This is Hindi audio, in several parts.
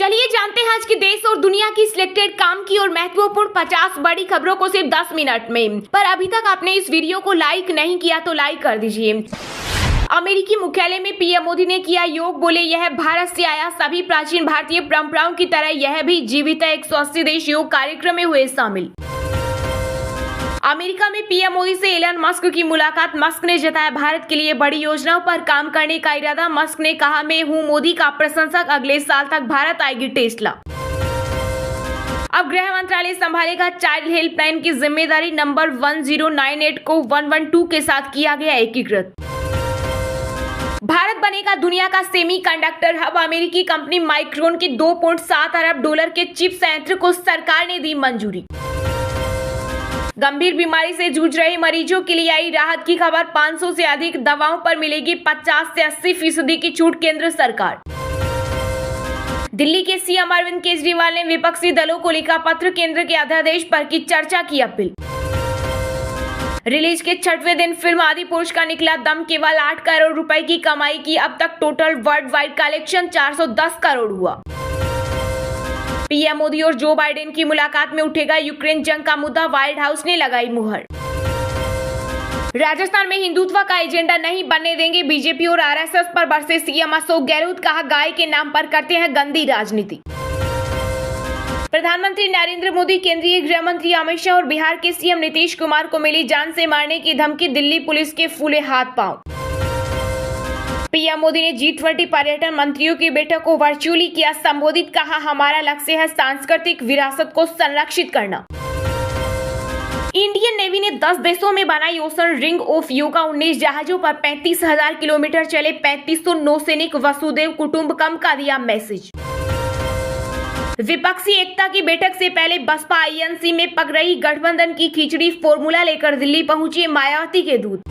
चलिए जानते हैं आज की देश और दुनिया की सिलेक्टेड काम की और महत्वपूर्ण 50 बड़ी खबरों को सिर्फ 10 मिनट में। पर अभी तक आपने इस वीडियो को लाइक नहीं किया तो लाइक कर दीजिए। अमेरिकी मुख्यालय में पीएम मोदी ने किया योग, बोले यह भारत से आया। सभी प्राचीन भारतीय परंपराओं की तरह यह भी जीवित है। 180 देश योग कार्यक्रम में हुए शामिल। अमेरिका में पीएम मोदी से एलन मस्क की मुलाकात। मस्क ने जताया भारत के लिए बड़ी योजनाओं पर काम करने का इरादा। मस्क ने कहा, मैं हूं मोदी का प्रशंसक, अगले साल तक भारत आएगी टेस्ला। अब गृह मंत्रालय संभालेगा चाइल्ड हेल्पलाइन की जिम्मेदारी। नंबर 1098 को 112 के साथ किया गया एकीकृत। भारत बनेगा दुनिया का सेमीकंडक्टर हब। अमेरिकी कंपनी माइक्रोन के $2.7 अरब के चिप संयंत्र को सरकार ने दी मंजूरी। गंभीर बीमारी से जूझ रहे मरीजों के लिए आई राहत की खबर। 500 से अधिक दवाओं पर मिलेगी 50 से 80% की छूट। केंद्र सरकार। दिल्ली के सीएम अरविंद केजरीवाल ने विपक्षी दलों को लिखा पत्र। केंद्र के अध्यादेश पर की चर्चा की अपील। रिलीज के 6वें दिन फिल्म आदिपुरुष का निकला दम। केवल 8 करोड़ रुपए की कमाई की। अब तक total world wide collection 410 crore हुआ। पीएम मोदी और जो बाइडेन की मुलाकात में उठेगा यूक्रेन जंग का मुद्दा। व्हाइट हाउस ने लगाई मुहर। राजस्थान में हिंदुत्व का एजेंडा नहीं बनने देंगे बीजेपी और आरएसएस पर बरसे सीएम अशोक गहलोत। कहा, गाय के नाम पर करते हैं गंदी राजनीति। प्रधानमंत्री नरेंद्र मोदी, केंद्रीय गृह मंत्री अमित शाह और बिहार के सीएम नीतीश कुमार को मिली जान से मारने की धमकी। दिल्ली पुलिस के फूले हाथ पांव। पीएम मोदी ने G20 पर्यटन मंत्रियों की बैठक को वर्चुअली किया संबोधित। कहा, हमारा लक्ष्य है सांस्कृतिक विरासत को संरक्षित करना। इंडियन नेवी ने 10 देशों में बनाई ओशन रिंग ऑफ योगा। 19 जहाजों पर 35,000 किलोमीटर चले 3500 नौसैनिक। वसुदेव कुटुंबकम का दिया मैसेज। विपक्षी एकता की बैठक से पहले बसपा आईएनसी में पक रही गठबंधन की खिचड़ी। फॉर्मूला लेकर दिल्ली पहुंचे मायावती के दूत।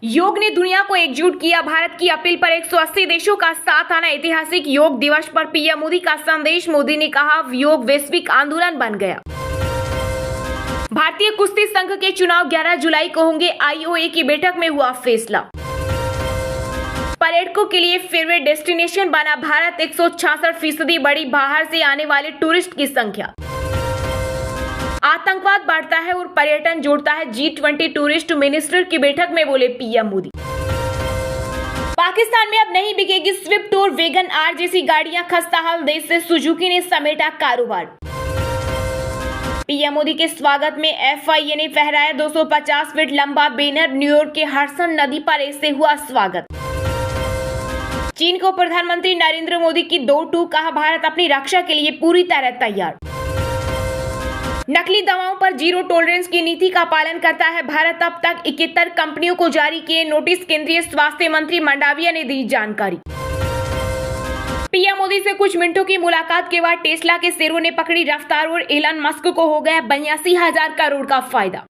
योग ने दुनिया को एकजुट किया। भारत की अपील पर 180 देशों का साथ आना। ऐतिहासिक योग दिवस पर पीएम मोदी का संदेश। मोदी ने कहा, योग वैश्विक आंदोलन बन गया। भारतीय कुश्ती संघ के चुनाव 11 जुलाई को होंगे। आईओए की बैठक में हुआ फैसला। पर्यटकों के लिए फेवरेट डेस्टिनेशन बना भारत। 166% बढ़ी बाहर से आने वाले टूरिस्ट की संख्या। आतंकवाद बढ़ता है और पर्यटन जोड़ता है। G20 टूरिस्ट मिनिस्टर की बैठक में बोले पीएम मोदी। पाकिस्तान में अब नहीं बिकेगी स्विफ्ट और वैगन आर जैसी गाड़ियां। खस्ताहाल देश से सुजुकी ने समेटा कारोबार। पीएम मोदी के स्वागत में FIA ने फहराया 250 फीट लंबा बैनर। न्यूयॉर्क के हडसन नदी पर ऐसे हुआ स्वागत। चीन को प्रधानमंत्री नरेंद्र मोदी की 2 टूक। कहा, भारत अपनी रक्षा के लिए पूरी तरह तैयार। नकली दवाओं पर जीरो टॉलरेंस की नीति का पालन करता है भारत। अब तक 71 कंपनियों को जारी किए नोटिस। केंद्रीय स्वास्थ्य मंत्री मंडाविया ने दी जानकारी। पीएम मोदी से कुछ मिनटों की मुलाकात के बाद टेस्ला के शेयरों ने पकड़ी रफ्तार और एलन मस्क को हो गया 82,000 करोड़ का फायदा।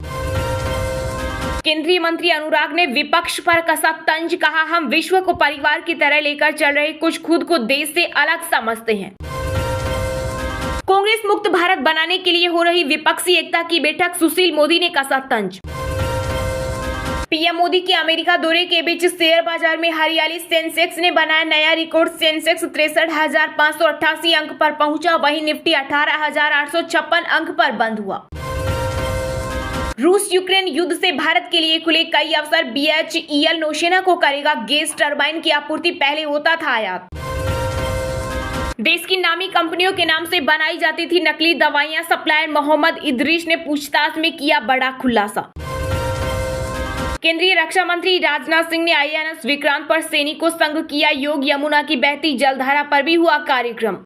केंद्रीय मंत्री अनुराग ने विपक्ष पर कसा तंज। कहा, हम विश्व को परिवार की तरह लेकर चल रहे, कुछ खुद को देश से अलग समझते हैं। कांग्रेस मुक्त भारत बनाने के लिए हो रही विपक्षी एकता की बैठक। सुशील मोदी ने कसा तंज। पीएम मोदी के अमेरिका दौरे के बीच शेयर बाजार में हरियाली। सेंसेक्स ने बनाया नया रिकॉर्ड। सेंसेक्स 63,588 अंक पर पहुंचा। वहीं निफ्टी 18,856 अंक पर बंद हुआ। रूस यूक्रेन युद्ध से भारत के लिए खुले कई अवसर। BHEL नौसेना को करेगा गैस टरबाइन की आपूर्ति। पहले होता था आयात। देश की नामी कंपनियों के नाम से बनाई जाती थी नकली दवाइयां। सप्लायर मोहम्मद इदरीस ने पूछताछ में किया बड़ा खुलासा। केंद्रीय रक्षा मंत्री राजनाथ सिंह ने INS विक्रांत पर सैनिकों संग किया योग। यमुना की बहती जलधारा पर भी हुआ कार्यक्रम।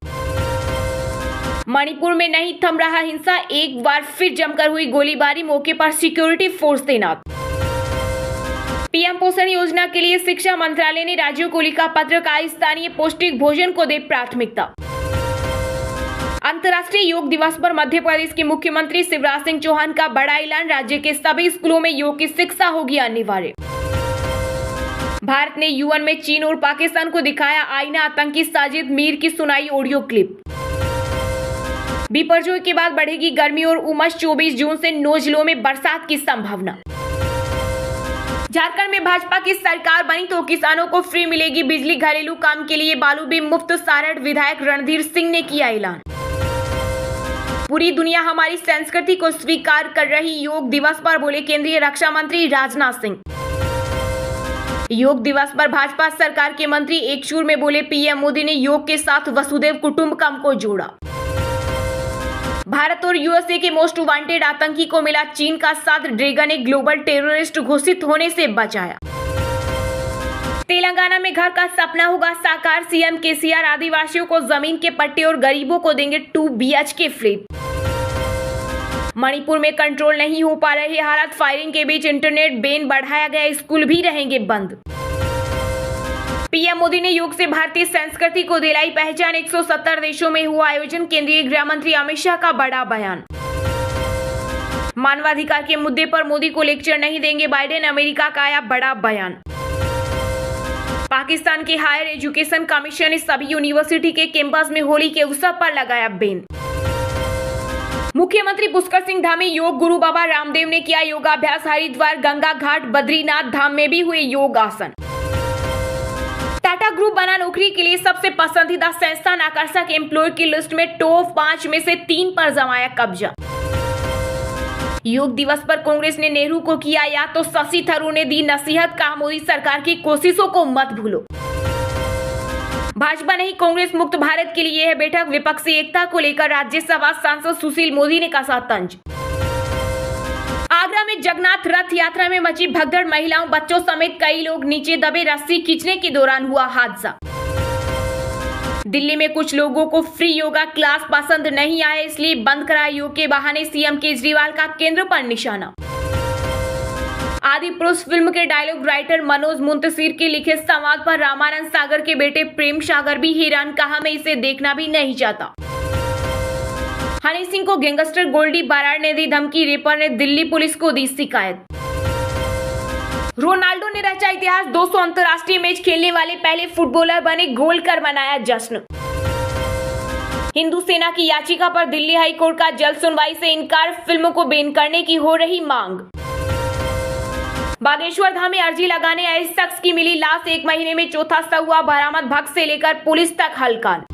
मणिपुर में नहीं थम रहा हिंसा। एक बार फिर जमकर हुई गोलीबारी। मौके पर सिक्योरिटी फोर्स तैनात। पीएम पोषण योजना के लिए शिक्षा मंत्रालय ने राज्यों को लिखा पत्र। का स्थानीय पौष्टिक भोजन को दे प्राथमिकता। अंतर्राष्ट्रीय योग दिवस पर मध्य प्रदेश के मुख्यमंत्री शिवराज सिंह चौहान का बड़ा ऐलान। राज्य के सभी स्कूलों में योग की शिक्षा होगी अनिवार्य। भारत ने UN में चीन और पाकिस्तान को दिखाया आईना। आतंकी साजिद मीर की सुनाई ऑडियो क्लिप। बिपरजोय के बाद बढ़ेगी गर्मी और उमस। 24 जून से 9 जिलों में बरसात की संभावना। झारखंड में भाजपा की सरकार बनी तो किसानों को फ्री मिलेगी बिजली, घरेलू काम के लिए बालू भी मुफ्त, सारठ विधायक रणधीर सिंह ने किया ऐलान। पूरी दुनिया हमारी संस्कृति को स्वीकार कर रही, योग दिवस पर बोले केंद्रीय रक्षा मंत्री राजनाथ सिंह। योग दिवस पर भाजपा सरकार के मंत्री एक सुर में बोले, पीएम मोदी ने योग के साथ वसुधैव कुटुंबकम को जोड़ा। भारत और यूएसए के मोस्ट वांटेड आतंकी को मिला चीन का साथ, ड्रैगन ने ग्लोबल टेररिस्ट घोषित होने से बचाया। तेलंगाना में घर का सपना होगा साकार, सीएम केसीआर आदिवासियों को जमीन के पट्टे और गरीबों को देंगे 2 BHK फ्लैट। मणिपुर में कंट्रोल नहीं हो पा रहे हालात, फायरिंग के बीच इंटरनेट बैन बढ़ाया गया, स्कूल भी रहेंगे बंद। पीएम मोदी ने योग से भारतीय संस्कृति को दिलाई पहचान, 170 देशों में हुआ आयोजन, केंद्रीय गृह मंत्री अमित शाह का बड़ा बयान। मानवाधिकार के मुद्दे पर मोदी को लेक्चर नहीं देंगे बाइडेन, अमेरिका का आया बड़ा बयान। पाकिस्तान के हायर एजुकेशन कमीशन ने सभी यूनिवर्सिटी के कैंपस में होली के अवसर पर लगाया बैन। मुख्यमंत्री पुष्कर सिंह धामी, योग गुरु बाबा रामदेव ने किया योगाभ्यास, हरिद्वार, गंगा घाट, बद्रीनाथ धाम में भी हुए योग आसन। टाटा ग्रुप बना नौकरी के लिए सबसे पसंदीदा संस्थान, आकर्षक एम्प्लॉय की लिस्ट में टॉप 5 में से 3 पर जमाया कब्जा। योग दिवस पर कांग्रेस ने नेहरू को किया याद तो शशि थरूर ने दी नसीहत, कहा मोदी सरकार की कोशिशों को मत भूलो। भाजपा नहीं कांग्रेस मुक्त भारत के लिए है बैठक, विपक्षी एकता को लेकर राज्यसभा सांसद सुशील मोदी ने कसा तंज। आगरा में जगन्नाथ रथ यात्रा में मची भगदड़, महिलाओं बच्चों समेत कई लोग नीचे दबे, रस्सी खींचने के दौरान हुआ हादसा। दिल्ली में कुछ लोगों को फ्री योगा क्लास पसंद नहीं आया, इसलिए बंद कराया योग के बहाने, सीएम केजरीवाल का केंद्र पर निशाना। आदि पुरुष फिल्म के डायलॉग राइटर मनोज मुंतशिर के लिखे संवाद पर रामानंद सागर के बेटे प्रेम सागर भी हैरान, कहा मैं इसे देखना भी नहीं चाहता। हनी सिंह को गैंगस्टर गोल्डी बराड़ ने दी धमकी, रेपर ने दिल्ली पुलिस को दी शिकायत। रोनाल्डो ने रचा इतिहास, 200 अंतर्राष्ट्रीय मैच खेलने वाले पहले फुटबॉलर बने, गोल कर मनाया जश्न। हिंदू सेना की याचिका पर दिल्ली हाई कोर्ट का जल्द सुनवाई से इनकार, फिल्म को बैन करने की हो रही मांग। बागेश्वर धाम में अर्जी लगाने आए शख्स की मिली लाश, 1 महीने में चौथा शव हुआ बरामद, भक्त से लेकर पुलिस तक हलकान।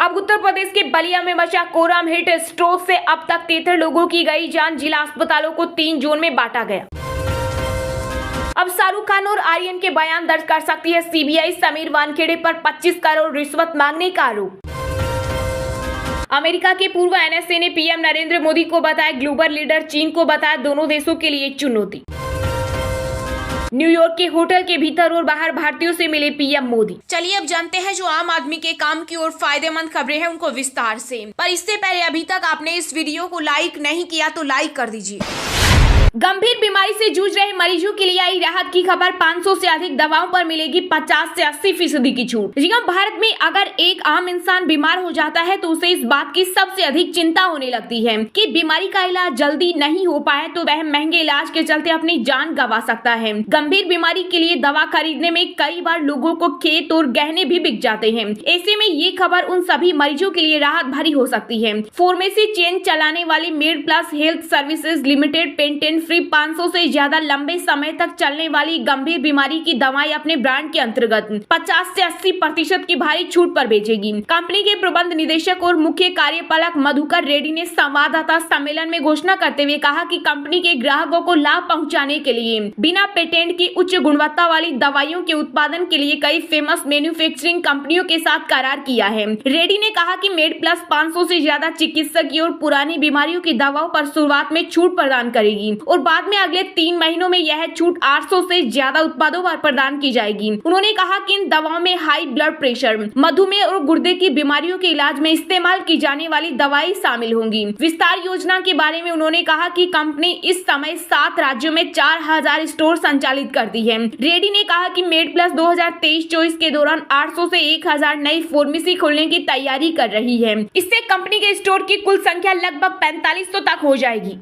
अब उत्तर प्रदेश के बलिया में मचा कोरम हिट, स्ट्रोक से अब तक 73 लोगों की गई जान, जिला अस्पतालों को 3 जोन में बांटा गया। अब शाहरुख खान और आर्यन के बयान दर्ज कर सकती है सीबीआई, समीर वानखेड़े पर 25 करोड़ रिश्वत मांगने का आरोप। अमेरिका के पूर्व एनएसए ने पीएम नरेंद्र मोदी को बताया ग्लोबल लीडर, चीन को बताया दोनों देशों के लिए चुनौती। न्यूयॉर्क के होटल के भीतर और बाहर भारतीयों से मिले पीएम मोदी। चलिए अब जानते हैं जो आम आदमी के काम की और फायदेमंद खबरें हैं उनको विस्तार से। पर इससे पहले अभी तक आपने इस वीडियो को लाइक नहीं किया तो लाइक कर दीजिए। गंभीर बीमारी से जूझ रहे मरीजों के लिए आई राहत की खबर, 500 से अधिक दवाओं पर मिलेगी 50 से 80% की छूट। जी भारत में अगर एक आम इंसान बीमार हो जाता है तो उसे इस बात की सबसे अधिक चिंता होने लगती है कि बीमारी का इलाज जल्दी नहीं हो पाए तो वह महंगे इलाज के चलते अपनी जान गंवा सकता है। गंभीर बीमारी के लिए दवा खरीदने में कई बार लोगों को खेत और गहने भी बिक जाते हैं। ऐसे में ये खबर उन सभी मरीजों के लिए राहत भरी हो सकती है। फार्मेसी चेन चलाने वाली made plus health services limited patent free 500 से ज्यादा लंबे समय तक चलने वाली गंभीर बीमारी की दवाएं अपने ब्रांड के अंतर्गत 50 से 80% की भारी छूट पर बेचेगी। कंपनी के प्रबंध निदेशक और मुख्य कार्यपालक मधुकर रेड्डी ने संवाददाता सम्मेलन में घोषणा करते हुए कहा कि कंपनी के ग्राहकों को लाभ पहुंचाने के लिए बिना पेटेंट की उच्च गुणवत्ता वाली दवाइयों के उत्पादन के लिए कई फेमस मैन्युफैक्चरिंग कंपनियों के साथ करार किया है। रेड्डी ने कहा कि मेड प्लस 500 से ज्यादा चिकित्सकीय और पुरानी बीमारियों की दवाओं पर शुरुआत में छूट प्रदान करेगी और बाद में अगले 3 महीनों में यह छूट 800 से ज्यादा उत्पादों पर प्रदान की जाएगी। उन्होंने कहा कि इन दवाओं में हाई ब्लड प्रेशर, मधुमेह और गुर्दे की बीमारियों के इलाज में इस्तेमाल की जाने वाली दवाई शामिल होंगी। विस्तार योजना के बारे में उन्होंने कहा कि कंपनी इस समय 7 राज्यों में 4000 स्टोर संचालित करती है। रेड्डी ने कहा कि मेड प्लस 2023-24 के दौरान 800 से 1000 नई फार्मेसी खोलने की तैयारी कर रही है। इससे कंपनी के स्टोर की कुल संख्या लगभग 4500 तक हो जाएगी।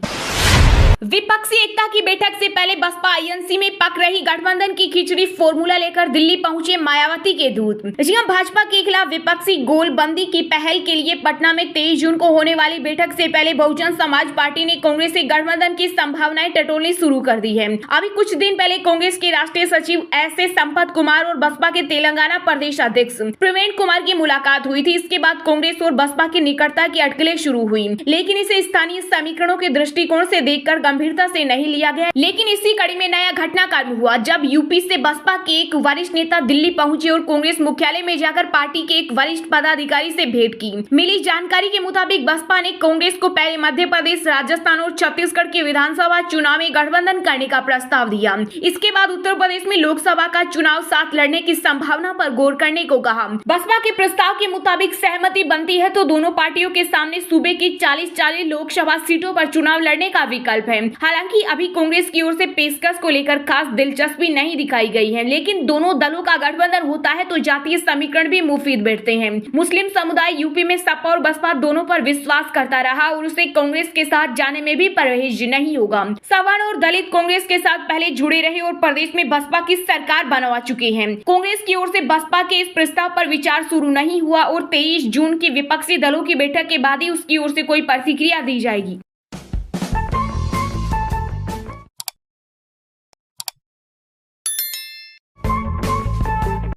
विपक्षी एकता की बैठक से पहले बसपा आईएनसी में पक रही गठबंधन की खिचड़ी फॉर्मूला लेकर दिल्ली पहुंचे मायावती के दूत। जी हां, भाजपा के खिलाफ विपक्षी गोलबंदी की पहल के लिए पटना में 23 जून को होने वाली बैठक से पहले बहुजन समाज पार्टी ने कांग्रेस से गठबंधन की संभावनाएं टटोलनी शुरू कर दी है। अभी कुछ दिन पहले कांग्रेस के राष्ट्रीय सचिव एस संपत कुमार और बसपा के तेलंगाना प्रदेश अध्यक्ष प्रवीण कुमार की मुलाकात हुई थी। इसके बाद कांग्रेस और बसपा की निकटता की अटकलें शुरू हुई, लेकिन इसे स्थानीय समीकरणों के दृष्टिकोण से देखकर गंभीरता से नहीं लिया गया। लेकिन इसी कड़ी में नया घटनाक्रम हुआ जब यूपी से बसपा के एक वरिष्ठ नेता दिल्ली पहुंचे और कांग्रेस मुख्यालय में जाकर पार्टी के एक वरिष्ठ पदाधिकारी से भेंट की। मिली जानकारी के मुताबिक बसपा ने कांग्रेस को पहले मध्य प्रदेश, राजस्थान और छत्तीसगढ़ के विधानसभा चुनाव में गठबंधन करने का प्रस्ताव दिया। इसके बाद उत्तर प्रदेश में लोकसभा का चुनाव साथ लड़ने की संभावना पर गौर करने को कहा। बसपा के प्रस्ताव के मुताबिक सहमति बनती है तो दोनों पार्टियों के सामने सूबे की 40 लोकसभा सीटों पर चुनाव लड़ने का विकल्प है। हालांकि अभी कांग्रेस की ओर से पेशकश को लेकर खास दिलचस्पी नहीं दिखाई गई है, लेकिन दोनों दलों का गठबंधन होता है तो जातीय समीकरण भी मुफीद बैठते हैं। मुस्लिम समुदाय यूपी में सपा और बसपा दोनों पर विश्वास करता रहा और उसे कांग्रेस के साथ जाने में भी परहेज नहीं होगा। सवर्ण और दलित कांग्रेस के साथ पहले जुड़े रहे और प्रदेश में बसपा की सरकार बनवा चुके हैं। कांग्रेस की ओर से बसपा के इस प्रस्ताव पर विचार शुरू नहीं हुआ और 23 जून की विपक्षी दलों की बैठक के बाद ही उसकी ओर से कोई प्रतिक्रिया दी जाएगी।